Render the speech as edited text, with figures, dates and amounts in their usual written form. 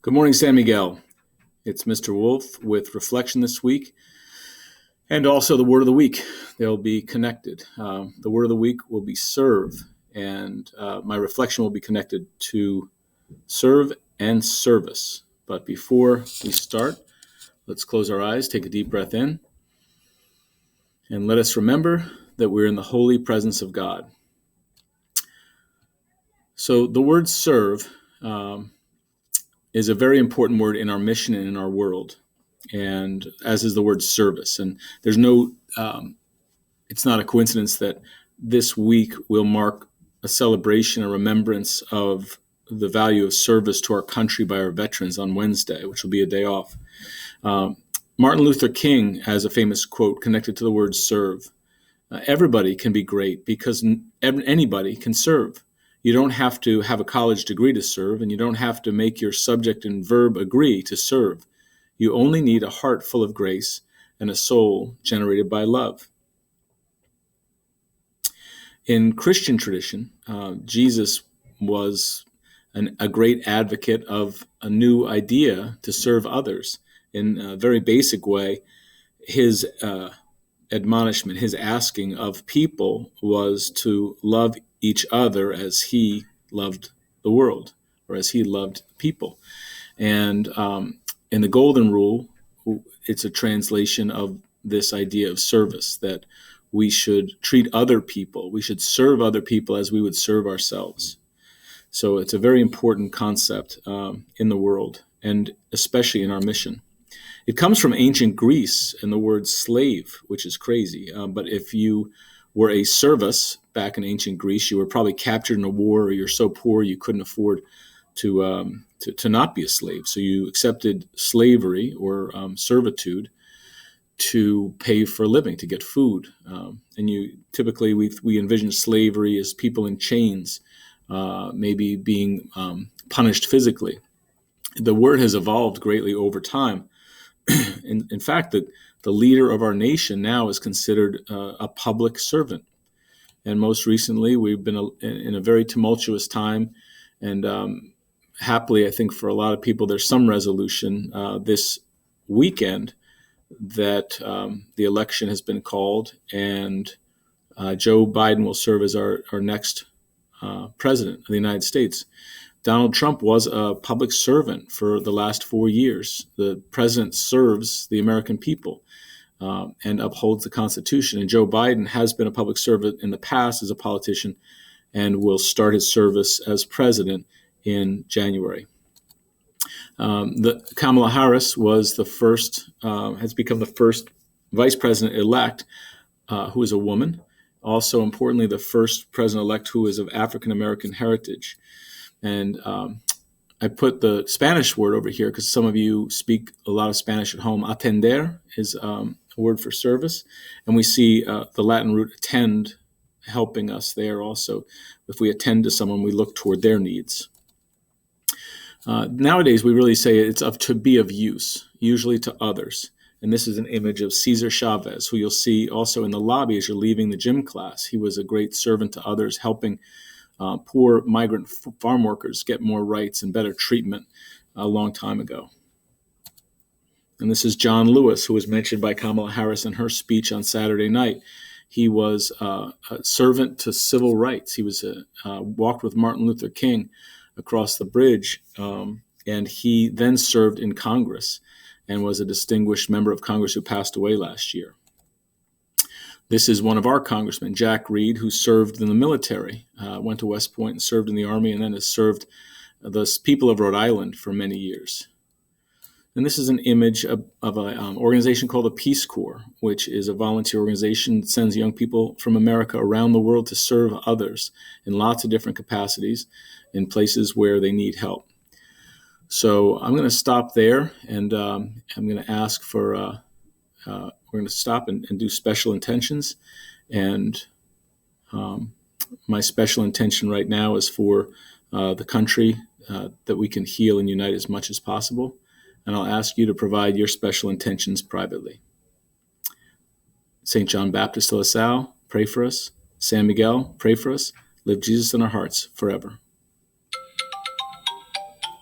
Good morning, San Miguel. It's Mr. Wolf with Reflection this week and also the Word of the Week. They'll be connected. The Word of the Week will be serve, and my reflection will be connected to serve and service. But before we start, let's close our eyes, take a deep breath in, and let us remember that we're in the holy presence of God. So the word serve is a very important word in our mission and in our world, and as is the word service. And there's it's not a coincidence that this week will mark a celebration, a remembrance of the value of service to our country by our veterans on Wednesday, which will be a day off. Martin Luther King has a famous quote connected to the word serve. Everybody can be great because anybody can serve. You don't have to have a college degree to serve, and you don't have to make your subject and verb agree to serve. You only need a heart full of grace and a soul generated by love. In Christian tradition, Jesus was a great advocate of a new idea to serve others. In a very basic way, his admonishment, his asking of people was to love each other as he loved the world, or as he loved people. And in the Golden Rule, it's a translation of this idea of service, that we should treat other people, we should serve other people as we would serve ourselves. So it's a very important concept in the world, and especially in our mission. It comes from ancient Greece and the word slave, which is crazy. But if you were a servus back in ancient Greece, you were probably captured in a war, or you're so poor you couldn't afford to not be a slave. So you accepted slavery or servitude to pay for a living, to get food. And you typically we envision slavery as people in chains, maybe being punished physically. The word has evolved greatly over time. In fact, the leader of our nation now is considered a public servant. And most recently, we've been in a very tumultuous time. And happily, I think for a lot of people, there's some resolution this weekend that the election has been called, and Joe Biden will serve as our next president of the United States. Donald Trump was a public servant for the last 4 years. The president serves the American people and upholds the Constitution. And Joe Biden has been a public servant in the past as a politician and will start his service as president in January. Kamala Harris was has become the first vice president-elect who is a woman. Also, importantly, the first president-elect who is of African-American heritage. And I put the Spanish word over here because some of you speak a lot of Spanish at home. Atender is a word for service. And we see the Latin root attend helping us there also. If we attend to someone, we look toward their needs. Nowadays, we really say it's to be of use, usually to others. And this is an image of Cesar Chavez, who you'll see also in the lobby as you're leaving the gym class. He was a great servant to others, helping poor migrant farm workers get more rights and better treatment a long time ago. And this is John Lewis, who was mentioned by Kamala Harris in her speech on Saturday night. He was a servant to civil rights. He was walked with Martin Luther King across the bridge, and he then served in Congress and was a distinguished member of Congress who passed away last year. This is one of our congressmen, Jack Reed, who served in the military, went to West Point and served in the Army, and then has served the people of Rhode Island for many years. And this is an image of an organization called the Peace Corps, which is a volunteer organization that sends young people from America around the world to serve others in lots of different capacities in places where they need help. So I'm going to stop there, and I'm going to ask for we're going to stop and do special intentions. And my special intention right now is for the country, that we can heal and unite as much as possible. And I'll ask you to provide your special intentions privately. St. John Baptist de La Salle, pray for us. San Miguel, pray for us. Live Jesus in our hearts forever.